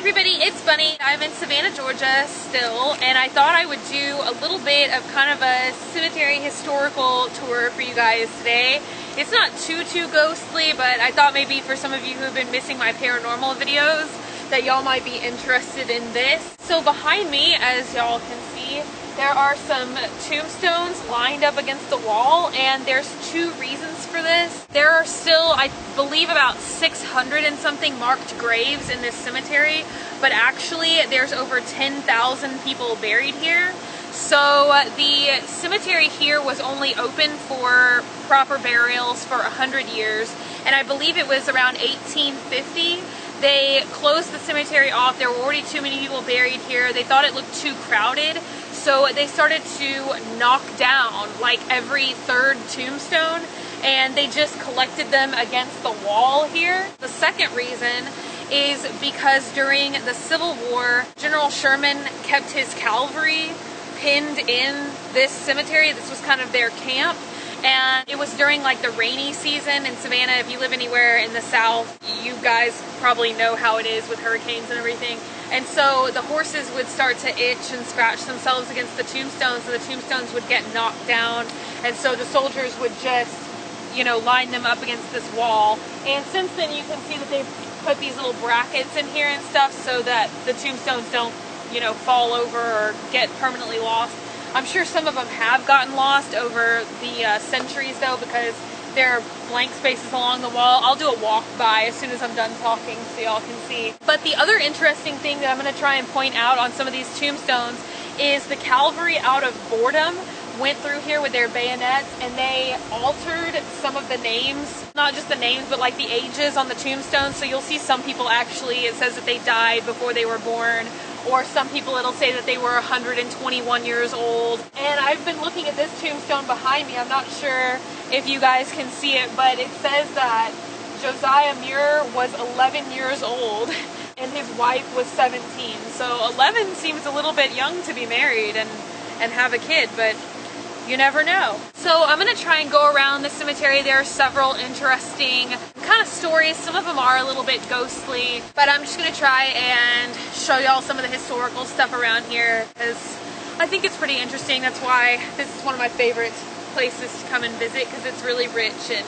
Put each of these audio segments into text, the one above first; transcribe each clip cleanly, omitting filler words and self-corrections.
everybody, it's Bunny. I'm in Savannah, Georgia still, and I thought I would do a little bit of kind of a cemetery historical tour for you guys today. It's not too ghostly, but I thought maybe for some of you who've been missing my paranormal videos that y'all might be interested in this. So behind me, as y'all can see, there are some tombstones lined up against the wall, and there's two reasons for this. There are still, I believe, about 600 and something marked graves in this cemetery, but actually there's over 10,000 people buried here. So the cemetery here was only open for proper burials for 100 years, and I believe it was around 1850. They closed the cemetery off. There were already too many people buried here. They thought it looked too crowded, so they started to knock down like every third tombstone, and they just collected them against the wall here. The second reason is because during the Civil War, General Sherman kept his cavalry pinned in this cemetery. This was kind of their camp. And it was during like the rainy season in Savannah. If you live anywhere in the South, you guys probably know how it is with hurricanes and everything. And so the horses would start to itch and scratch themselves against the tombstones, and the tombstones would get knocked down. And so the soldiers would just, you know, line them up against this wall. And since then you can see that they've put these little brackets in here and stuff so that the tombstones don't, you know, fall over or get permanently lost. I'm sure some of them have gotten lost over the centuries though, because there are blank spaces along the wall. I'll do a walk by as soon as I'm done talking so y'all can see. But the other interesting thing that I'm going to try and point out on some of these tombstones is the cavalry, out of boredom, went through here with their bayonets and they altered some of the names. Not just the names, but like the ages on the tombstones. So you'll see some people actually, it says that they died before they were born. Or some people, it'll say that they were 121 years old. And I've been looking at this tombstone behind me. I'm not sure if you guys can see it, but it says that Josiah Muir was 11 years old and his wife was 17. So 11 seems a little bit young to be married and have a kid, but you never know. So I'm going to try and go around the cemetery. There are several interesting kind of stories. Some of them are a little bit ghostly, but I'm just going to try and show y'all some of the historical stuff around here, because I think it's pretty interesting. That's why this is one of my favorite places to come and visit, because it's really rich and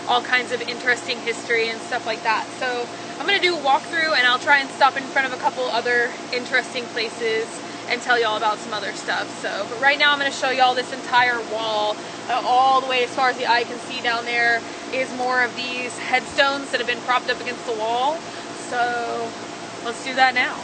all kinds of interesting history and stuff like that. So I'm going to do a walkthrough, and I'll try and stop in front of a couple other interesting places and tell y'all about some other stuff. So, but right now I'm going to show y'all this entire wall, all the way as far as the eye can see. Down there is more of these headstones that have been propped up against the wall. So let's do that now.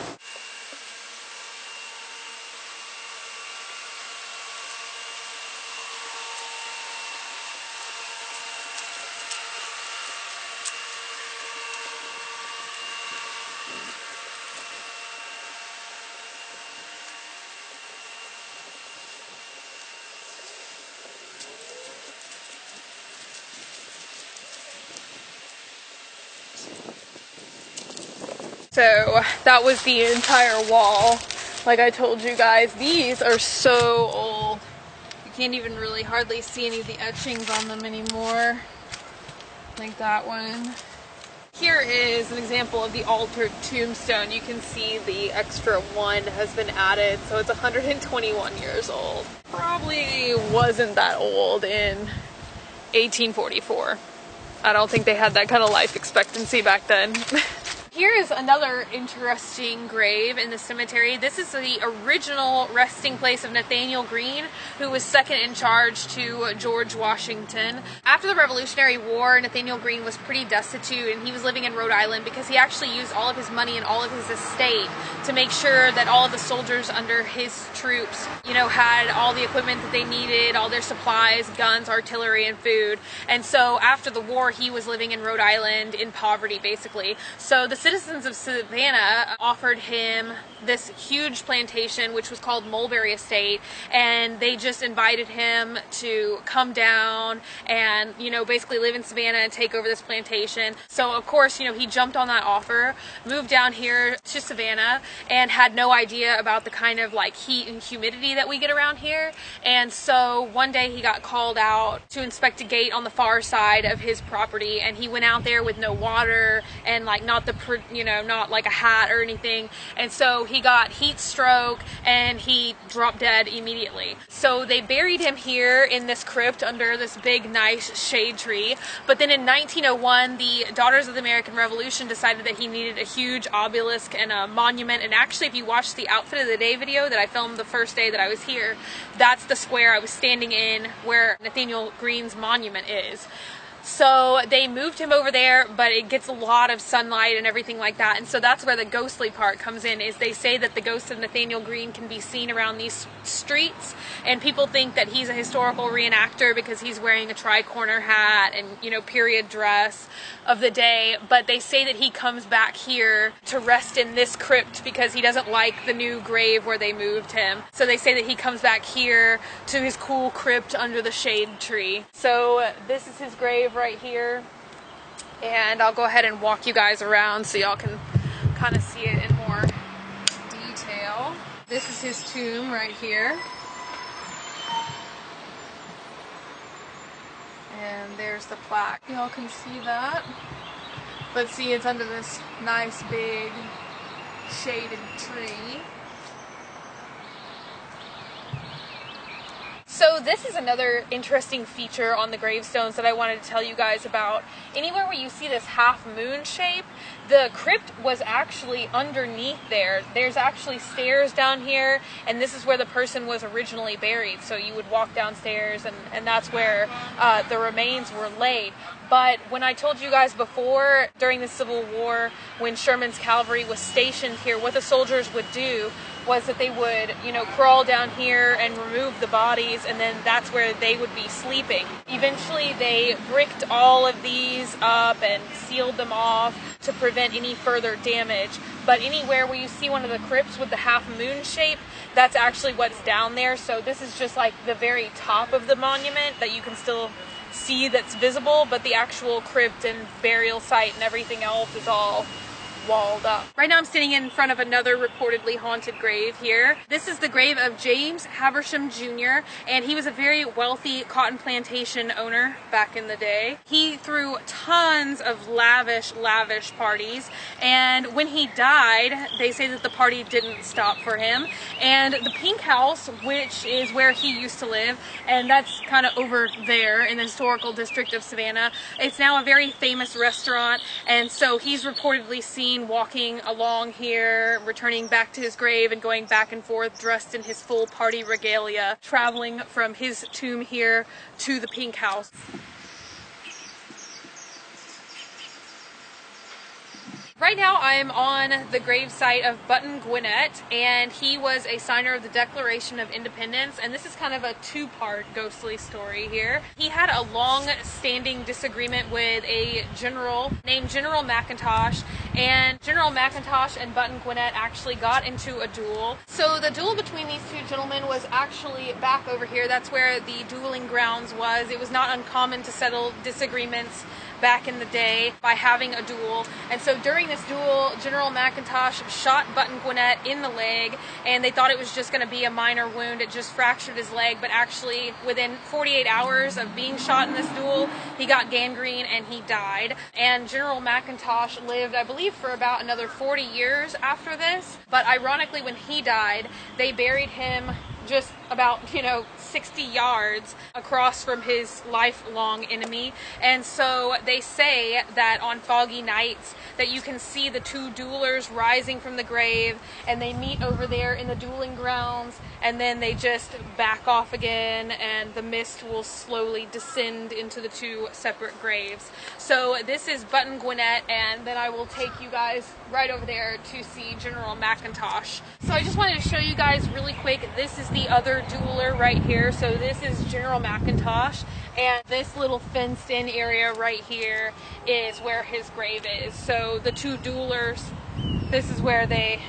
So that was the entire wall. Like I told you guys, these are so old. You can't even really hardly see any of the etchings on them anymore. Like that one. Here is an example of the altered tombstone. You can see the extra one has been added, so it's 121 years old. Probably wasn't that old in 1844. I don't think they had that kind of life expectancy back then. Here is another interesting grave in the cemetery. This is the original resting place of Nathaniel Greene, who was second in charge to George Washington. After the Revolutionary War, Nathaniel Greene was pretty destitute, and he was living in Rhode Island because he actually used all of his money and all of his estate to make sure that all of the soldiers under his troops, you know, had all the equipment that they needed, all their supplies, guns, artillery, and food. And so after the war, he was living in Rhode Island in poverty, basically. So the citizens of Savannah offered him this huge plantation, which was called Mulberry Estate, and they just invited him to come down and, you know, basically live in Savannah and take over this plantation. So of course, you know, he jumped on that offer, moved down here to Savannah, and had no idea about the kind of like heat and humidity that we get around here. And so one day he got called out to inspect a gate on the far side of his property, and he went out there with no water and like not the covered, you know, not like a hat or anything. And so he got heat stroke and he dropped dead immediately. So they buried him here in this crypt under this big, nice shade tree. But then in 1901, the Daughters of the American Revolution decided that he needed a huge obelisk and a monument. And actually, if you watch the Outfit of the Day video that I filmed the first day that I was here, that's the square I was standing in where Nathaniel Greene's monument is. So they moved him over there, but it gets a lot of sunlight and everything like that. And so that's where the ghostly part comes in, is they say that the ghost of Nathaniel Greene can be seen around these streets. And people think that he's a historical reenactor because he's wearing a tri-corner hat and, you know, period dress of the day. But they say that he comes back here to rest in this crypt because he doesn't like the new grave where they moved him. So they say that he comes back here to his cool crypt under the shade tree. So this is his grave right here, and I'll go ahead and walk you guys around so y'all can kind of see it in more detail. This is his tomb right here, and there's the plaque. Y'all can see that, but see, it's under this nice big shaded tree. So this is another interesting feature on the gravestones that I wanted to tell you guys about. Anywhere where you see this half moon shape, the crypt was actually underneath there. There's actually stairs down here, and this is where the person was originally buried. So you would walk downstairs, and that's where the remains were laid. But when I told you guys before, during the Civil War, when Sherman's cavalry was stationed here, what the soldiers would do was that they would, you know, crawl down here and remove the bodies, and then that's where they would be sleeping. Eventually they bricked all of these up and sealed them off to prevent any further damage. But anywhere where you see one of the crypts with the half moon shape, that's actually what's down there. So this is just like the very top of the monument that you can still see that's visible, but the actual crypt and burial site and everything else is all walled up. Right now I'm standing in front of another reportedly haunted grave here. This is the grave of James Habersham Jr., and he was a very wealthy cotton plantation owner back in the day. He threw tons of lavish parties, and when he died, they say that the party didn't stop for him. And the Pink House, which is where he used to live, and that's kind of over there in the historical district of Savannah, it's now a very famous restaurant, and so he's reportedly seen walking along here, returning back to his grave and going back and forth dressed in his full party regalia, traveling from his tomb here to the Pink House. Right now I am on the gravesite of Button Gwinnett, and he was a signer of the Declaration of Independence, and this is kind of a two-part ghostly story here. He had a long-standing disagreement with a general named General McIntosh, and General McIntosh and Button Gwinnett actually got into a duel. So the duel between these two gentlemen was actually back over here. That's where the dueling grounds was. It was not uncommon to settle disagreements back in the day by having a duel. And so during this duel, General McIntosh shot Button Gwinnett in the leg, and they thought it was just going to be a minor wound. It just fractured his leg, but actually within 48 hours of being shot in this duel, he got gangrene and he died. And General McIntosh lived, I believe, for about another 40 years after this. But ironically, when he died, they buried him just about, 60 yards across from his lifelong enemy. And so they say that on foggy nights that you can see the two duelers rising from the grave, and they meet over there in the dueling grounds, and then they just back off again, and the mist will slowly descend into the two separate graves. So this is Button Gwinnett, and then I will take you guys right over there to see General McIntosh. So I just wanted to show you guys really quick, this is the other dueler right here. So this is General McIntosh, and this little fenced in area right here is where his grave is. So the two duelers, this is where they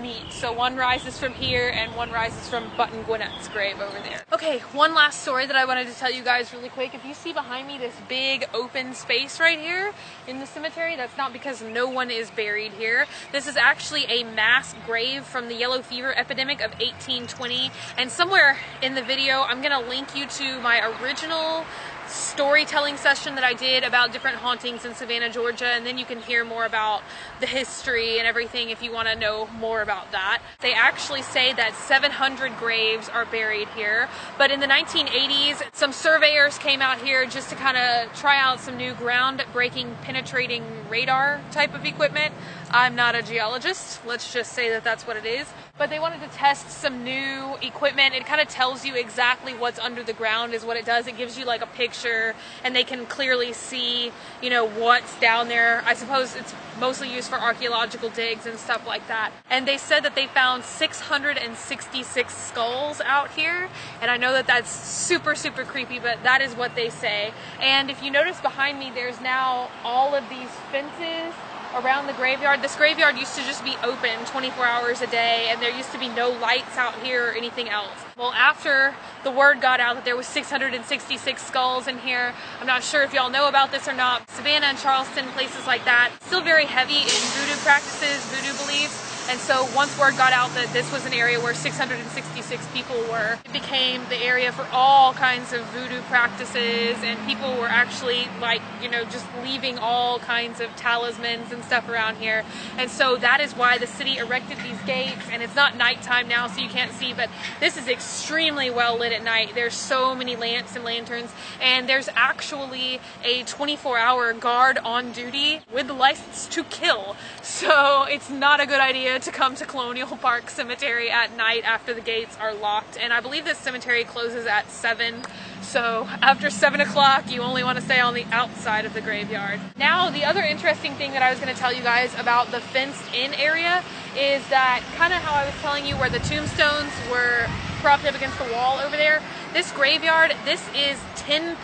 meet. So one rises from here and one rises from Button Gwinnett's grave over there. Okay, one last story that I wanted to tell you guys really quick. If you see behind me this big open space right here in the cemetery, that's not because no one is buried here. This is actually a mass grave from the yellow fever epidemic of 1820, and somewhere in the video I'm gonna link you to my original storytelling session that I did about different hauntings in Savannah, Georgia, and then you can hear more about the history and everything if you want to know more about that. They actually say that 700 graves are buried here, but in the 1980s, some surveyors came out here just to kind of try out some new ground-breaking penetrating radar type of equipment. I'm not a geologist, let's just say that that's what it is. But they wanted to test some new equipment. It kind of tells you exactly what's under the ground is what it does. It gives you like a picture and they can clearly see, you know, what's down there. I suppose it's mostly used for archaeological digs and stuff like that. And they said that they found 666 skulls out here. And I know that that's super, super creepy, but that is what they say. And if you notice behind me, there's now all of these fences around the graveyard. This graveyard used to just be open 24 hours a day, and there used to be no lights out here or anything else. Well, after the word got out that there was 666 skulls in here, I'm not sure if y'all know about this or not, Savannah and Charleston, places like that, still very heavy in voodoo practices, voodoo beliefs. And so once word got out that this was an area where 666 people were, it became the area for all kinds of voodoo practices, and people were actually like, you know, just leaving all kinds of talismans and stuff around here. And so that is why the city erected these gates, and it's not nighttime now so you can't see, but this is extremely well lit at night. There's so many lamps and lanterns, and there's actually a 24-hour guard on duty with the license to kill. So it's not a good idea to come to Colonial Park Cemetery at night after the gates are locked. And I believe this cemetery closes at 7. So after 7 o'clock, you only want to stay on the outside of the graveyard. Now, the other interesting thing that I was going to tell you guys about the fenced-in area is that kind of how I was telling you where the tombstones were propped up against the wall over there. This graveyard, this is 10%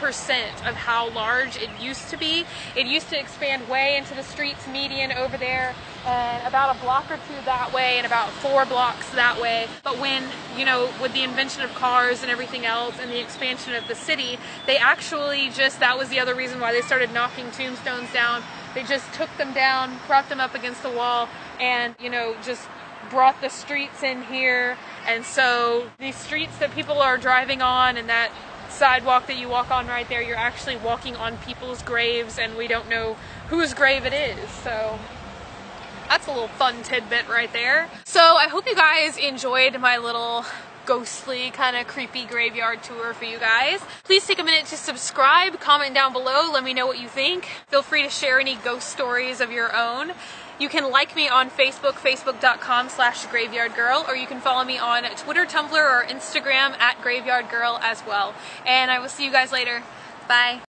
of how large it used to be. It used to expand way into the streets median over there, and about a block or two that way, and about 4 blocks that way. But when, you know, with the invention of cars and everything else and the expansion of the city, they actually just, that was the other reason why they started knocking tombstones down. They just took them down, propped them up against the wall, and, you know, just brought the streets in here. And so these streets that people are driving on and that sidewalk that you walk on right there, you're actually walking on people's graves, and we don't know whose grave it is. So that's a little fun tidbit right there. So I hope you guys enjoyed my little ghostly, kind of creepy graveyard tour for you guys. Please take a minute to subscribe, comment down below, let me know what you think. Feel free to share any ghost stories of your own. You can like me on Facebook, facebook.com/graveyardgirl, or you can follow me on Twitter, Tumblr, or Instagram @graveyardgirl as well. And I will see you guys later. Bye.